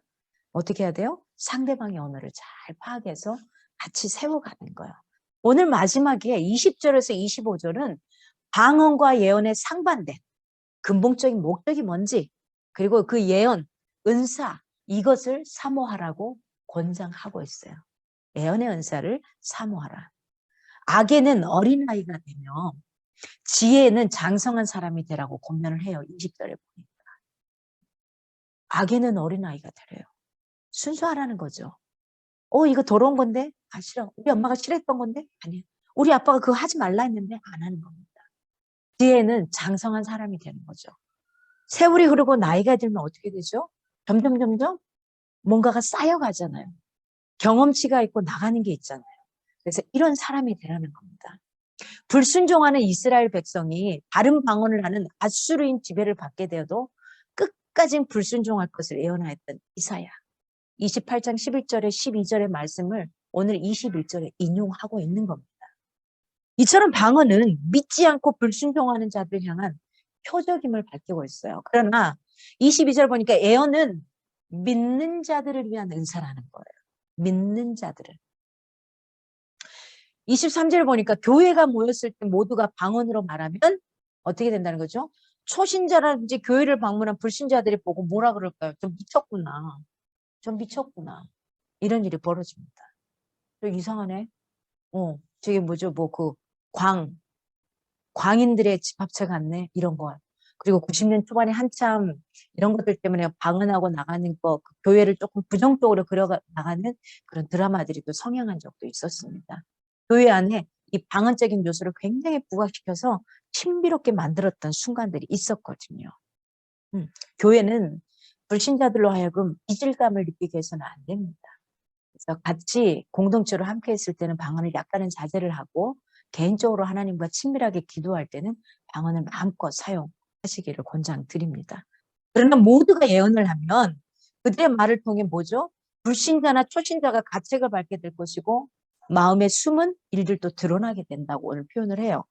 어떻게 해야 돼요? 상대방의 언어를 잘 파악해서 같이 세워가는 거예요. 오늘 마지막에 20절에서 25절은 방언과 예언의 상반된 근본적인 목적이 뭔지, 그리고 그 예언, 은사, 이것을 사모하라고 권장하고 있어요. 예언의 은사를 사모하라. 악에는 어린아이가 되며 지혜에는 장성한 사람이 되라고 권면을 해요. 20절에 보니까. 악에는 어린아이가 되래요. 순수하라는 거죠. 이거 더러운 건데? 싫어. 우리 엄마가 싫어했던 건데? 아니야. 우리 아빠가 그거 하지 말라 했는데 안 하는 겁니다. 지혜는 장성한 사람이 되는 거죠. 세월이 흐르고 나이가 들면 어떻게 되죠? 점점 뭔가가 쌓여가잖아요. 경험치가 있고 나가는 게 있잖아요. 그래서 이런 사람이 되라는 겁니다. 불순종하는 이스라엘 백성이 다른 방언을 하는 아수르인 지배를 받게 되어도 끝까지 불순종할 것을 예언하였던 이사야. 28장 11절에 12절의 말씀을 오늘 21절에 인용하고 있는 겁니다. 이처럼 방언은 믿지 않고 불순종하는 자들을 향한 표적임을 밝히고 있어요. 그러나 22절 보니까 예언은 믿는 자들을 위한 은사라는 거예요. 믿는 자들을. 23절 보니까 교회가 모였을 때 모두가 방언으로 말하면 어떻게 된다는 거죠? 초신자라든지 교회를 방문한 불신자들이 보고 뭐라 그럴까요? 좀 미쳤구나. 좀 미쳤구나. 이런 일이 벌어집니다. 좀 이상하네. 저게 뭐죠? 광인들의 집합체 같네. 이런 거. 그리고 90년 초반에 한참 이런 것들 때문에 방언하고 나가는 거, 그 교회를 조금 부정적으로 그려나가는 그런 드라마들이 또 성행한 적도 있었습니다. 교회 안에 이 방언적인 요소를 굉장히 부각시켜서 신비롭게 만들었던 순간들이 있었거든요. 교회는 불신자들로 하여금 이질감을 느끼게 해서는 안 됩니다. 그래서 같이 공동체로 함께 했을 때는 방언을 약간은 자제를 하고 개인적으로 하나님과 친밀하게 기도할 때는 방언을 마음껏 사용하시기를 권장드립니다. 그러나 모두가 예언을 하면 그들의 말을 통해 뭐죠? 불신자나 초신자가 가책을 받게 될 것이고 마음의 숨은 일들도 드러나게 된다고 오늘 표현을 해요.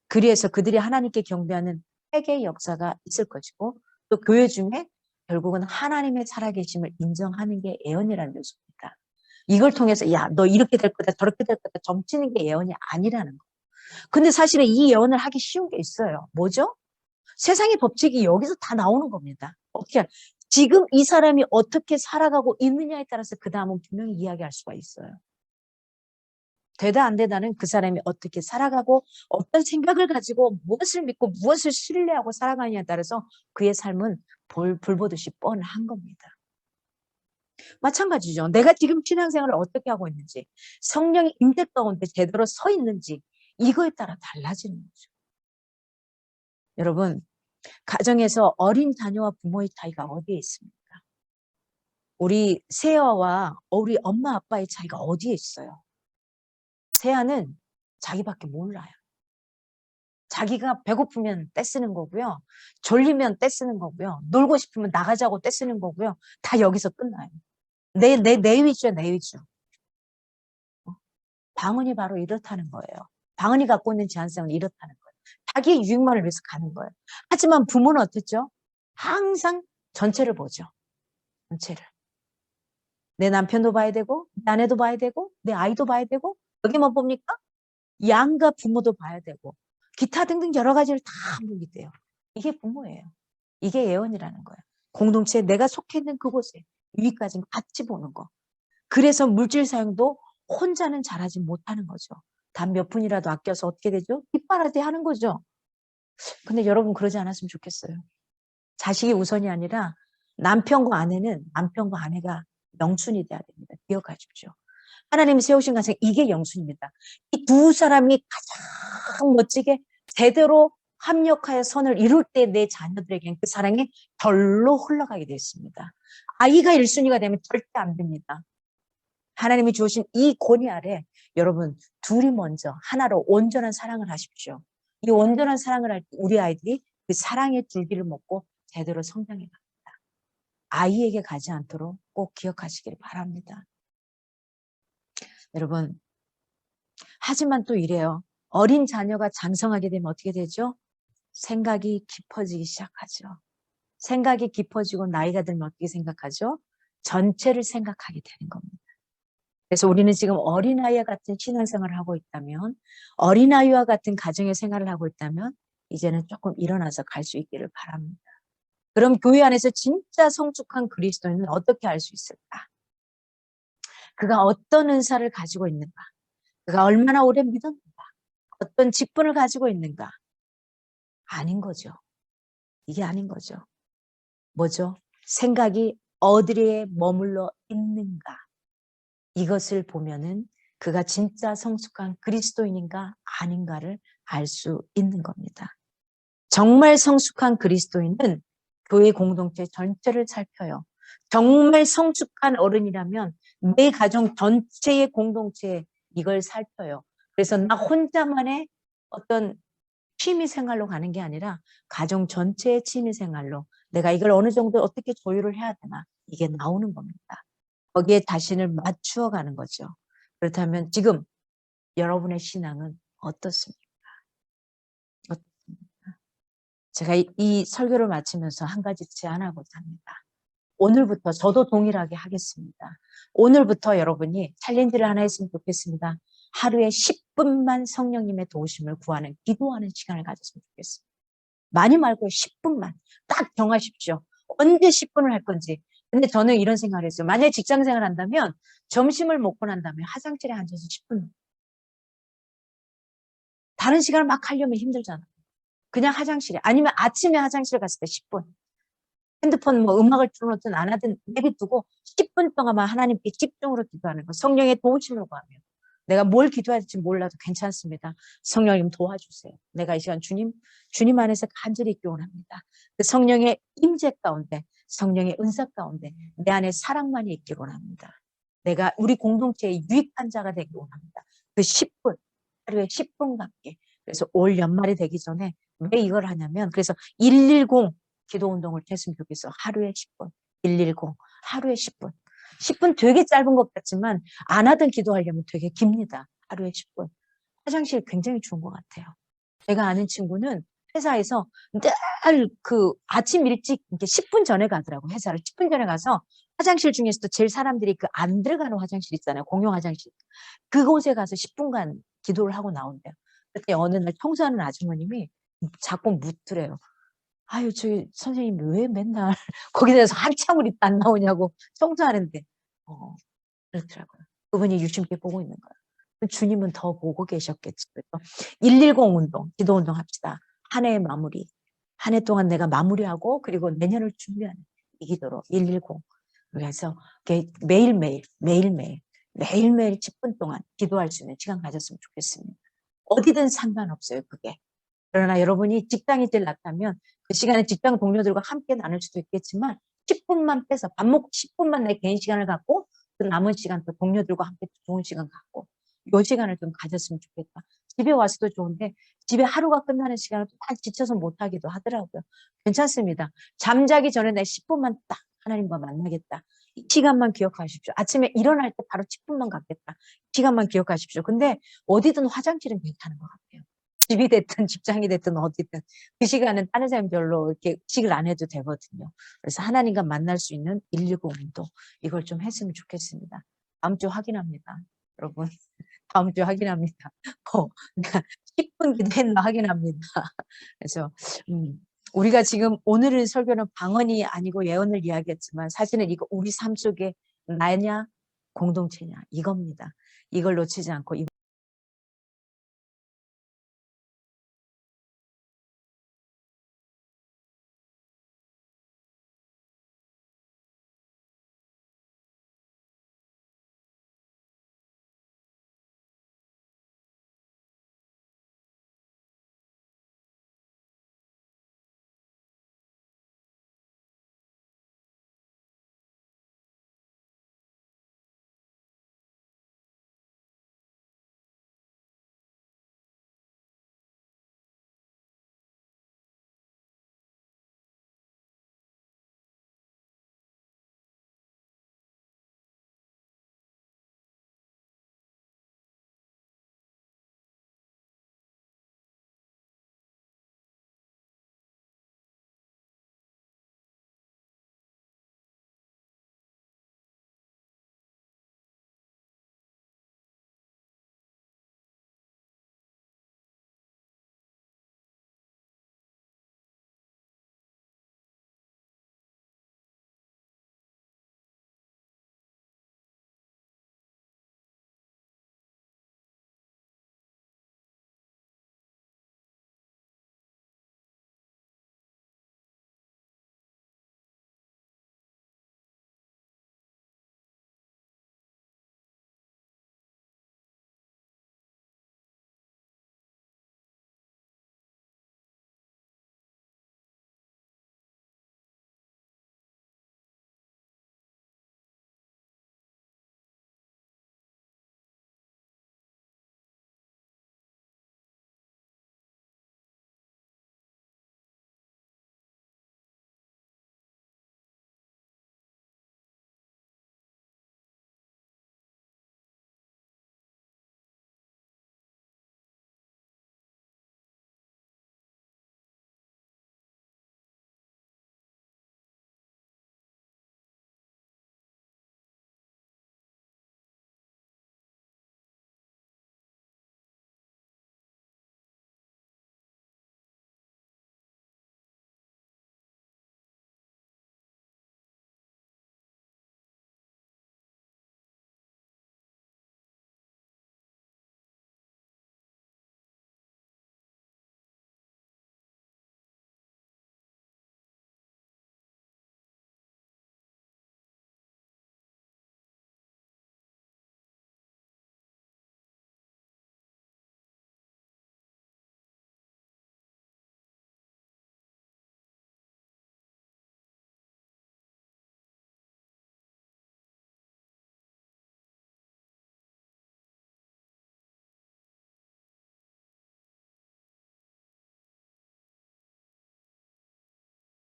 그래서 그들이 하나님께 경배하는 회개의 역사가 있을 것이고 또 교회 중에 결국은 하나님의 살아계심을 인정하는 게 예언이라는 요소입니다. 이걸 통해서 야, 너 이렇게 될 거다 저렇게 될 거다 점치는 게 예언이 아니라는 거. 근데 사실은 이 예언을 하기 쉬운 게 있어요. 뭐죠? 세상의 법칙이 여기서 다 나오는 겁니다. 어떻게 지금 이 사람이 어떻게 살아가고 있느냐에 따라서 그 다음은 분명히 이야기할 수가 있어요. 되다 안 되다는 그 사람이 어떻게 살아가고 어떤 생각을 가지고 무엇을 믿고 무엇을 신뢰하고 살아가느냐에 따라서 그의 삶은 불 보듯이 뻔한 겁니다. 마찬가지죠. 내가 지금 신앙생활을 어떻게 하고 있는지, 성령의 임재 가운데 제대로 서 있는지 이거에 따라 달라지는 거죠. 여러분, 가정에서 어린 자녀와 부모의 차이가 어디에 있습니까? 우리 세아와 우리 엄마 아빠의 차이가 어디에 있어요? 세아는 자기밖에 몰라요. 자기가 배고프면 떼쓰는 거고요. 졸리면 떼쓰는 거고요. 놀고 싶으면 나가자고 떼쓰는 거고요. 다 여기서 끝나요. 내 위주야, 내 위주. 방언이 바로 이렇다는 거예요. 방언이 갖고 있는 제한성은 이렇다는 거예요. 자기의 유익만을 위해서 가는 거예요. 하지만 부모는 어떻죠? 항상 전체를 보죠. 전체를. 내 남편도 봐야 되고, 내 아내도 봐야 되고, 내 아이도 봐야 되고, 여기만 봅니까? 양가 부모도 봐야 되고, 기타 등등 여러 가지를 다 보게 돼요. 이게 부모예요. 이게 예언이라는 거예요. 공동체에 내가 속해 있는 그곳에 유익까지 같이 보는 거. 그래서 물질 사용도 혼자는 잘하지 못하는 거죠. 단 몇 푼이라도 아껴서 어떻게 되죠? 뒷바라지 하는 거죠. 근데 여러분 그러지 않았으면 좋겠어요. 자식이 우선이 아니라 남편과 아내는 남편과 아내가 영순이 돼야 됩니다. 기억하십시오. 하나님이 세우신 가정 이게 영순입니다. 이 두 사람이 가장 멋지게 제대로 합력하여 선을 이룰 때 내 자녀들에게는 그 사랑이 절로 흘러가게 되어 있습니다. 아이가 1순위가 되면 절대 안 됩니다. 하나님이 주신 이 권위 아래 여러분 둘이 먼저 하나로 온전한 사랑을 하십시오. 이 온전한 사랑을 할 때 우리 아이들이 그 사랑의 줄기를 먹고 제대로 성장해 갑니다. 아이에게 가지 않도록 꼭 기억하시길 바랍니다. 여러분, 하지만 또 이래요. 어린 자녀가 장성하게 되면 어떻게 되죠? 생각이 깊어지기 시작하죠. 생각이 깊어지고 나이가 들면 어떻게 생각하죠? 전체를 생각하게 되는 겁니다. 그래서 우리는 지금 어린아이와 같은 신앙생활을 하고 있다면, 어린아이와 같은 가정의 생활을 하고 있다면 이제는 조금 일어나서 갈 수 있기를 바랍니다. 그럼 교회 안에서 진짜 성숙한 그리스도인은 어떻게 알 수 있을까? 그가 어떤 은사를 가지고 있는가? 그가 얼마나 오래 믿었는가? 어떤 직분을 가지고 있는가? 아닌 거죠. 이게 아닌 거죠. 뭐죠? 생각이 어디에 머물러 있는가? 이것을 보면은 그가 진짜 성숙한 그리스도인인가 아닌가를 알 수 있는 겁니다. 정말 성숙한 그리스도인은 교회 공동체 전체를 살펴요. 정말 성숙한 어른이라면 내 가정 전체의 공동체에 이걸 살펴요. 그래서 나 혼자만의 어떤 취미생활로 가는 게 아니라 가정 전체의 취미생활로 내가 이걸 어느 정도 어떻게 조율을 해야 되나 이게 나오는 겁니다. 거기에 자신을 맞추어 가는 거죠. 그렇다면 지금 여러분의 신앙은 어떻습니까? 제가 이 설교를 마치면서 한 가지 제안하고자 합니다. 오늘부터 저도 동일하게 하겠습니다. 오늘부터 여러분이 챌린지를 하나 했으면 좋겠습니다. 하루에 10분만 성령님의 도우심을 구하는 기도하는 시간을 가졌으면 좋겠습니다. 많이 말고 10분만 딱 정하십시오. 언제 10분을 할 건지. 근데 저는 이런 생각을 했어요. 만약에 직장생활을 한다면 점심을 먹고 난 다음에 화장실에 앉아서 10분. 다른 시간을 막 하려면 힘들잖아. 그냥 화장실에 아니면 아침에 화장실에 갔을 때 10분. 핸드폰 뭐 음악을 틀어놓든 안 하든 내비두고 10분 동안만 하나님께 집중으로 기도하는 거. 성령의 도우심을 구하며 내가 뭘 기도해야 될지 몰라도 괜찮습니다. 성령님 도와주세요. 내가 이 시간 주님 안에서 간절히 있기 원합니다. 그 성령의 임재 가운데, 성령의 은사 가운데 내 안에 사랑만이 있기 원합니다. 내가 우리 공동체에 유익한 자가 되기 원합니다. 그 10분, 하루에 10분 갖기. 그래서 올 연말이 되기 전에 왜 이걸 하냐면, 그래서 110 기도 운동을 했으면 좋겠어. 하루에 10분. 110 하루에 10분. 10분 되게 짧은 것 같지만 안 하던 기도하려면 되게 깁니다. 하루에 10분. 화장실 굉장히 좋은 것 같아요. 제가 아는 친구는 회사에서 늘 그 아침 일찍 이렇게 10분 전에 가더라고. 회사를 10분 전에 가서 화장실 중에서도 제일 사람들이 그 안 들어가는 화장실 있잖아요. 공용 화장실. 그곳에 가서 10분간 기도를 하고 나온대요. 그때 어느 날 청소하는 아주머님이 자꾸 묻더래요. 아유, 저기 선생님 왜 맨날 거기 대해서 한참을 있다 안 나오냐고 청소하는데. 그렇더라고요. 그분이 유심히 보고 있는 거예요. 주님은 더 보고 계셨겠지. 그래서 110 운동, 기도 운동 합시다. 한 해의 마무리. 한 해 동안 내가 마무리하고 그리고 내년을 준비하는 이 기도로 110. 그래서 매일매일 10분 동안 기도할 수 있는 시간 가졌으면 좋겠습니다. 어디든 상관없어요, 그게. 그러나 여러분이 직장이 제일 낫다면 그 시간에 직장 동료들과 함께 나눌 수도 있겠지만 10분만 빼서 밥 먹고 10분만 내 개인 시간을 갖고 그 남은 시간 또 동료들과 함께 좋은 시간 갖고 이 시간을 좀 가졌으면 좋겠다. 집에 와서도 좋은데 집에 하루가 끝나는 시간을 딱 지쳐서 못하기도 하더라고요. 괜찮습니다. 잠자기 전에 내 10분만 딱 하나님과 만나겠다. 이 시간만 기억하십시오. 아침에 일어날 때 바로 10분만 갖겠다. 시간만 기억하십시오. 근데 어디든 화장실은 괜찮은 것 같아요. 집이 됐든 직장이 됐든 어디든 그 시간은 다른 사람 별로 이렇게 의식을 안 해도 되거든요. 그래서 하나님과 만날 수 있는 119 운동 이걸 좀 했으면 좋겠습니다. 다음 주 확인합니다. 여러분 다음 주 확인합니다. 10분 기도했나 확인합니다. 그래서 우리가 지금 오늘은 설교는 방언이 아니고 예언을 이야기했지만 사실은 이거 우리 삶 속에 나냐 공동체냐 이겁니다. 이걸 놓치지 않고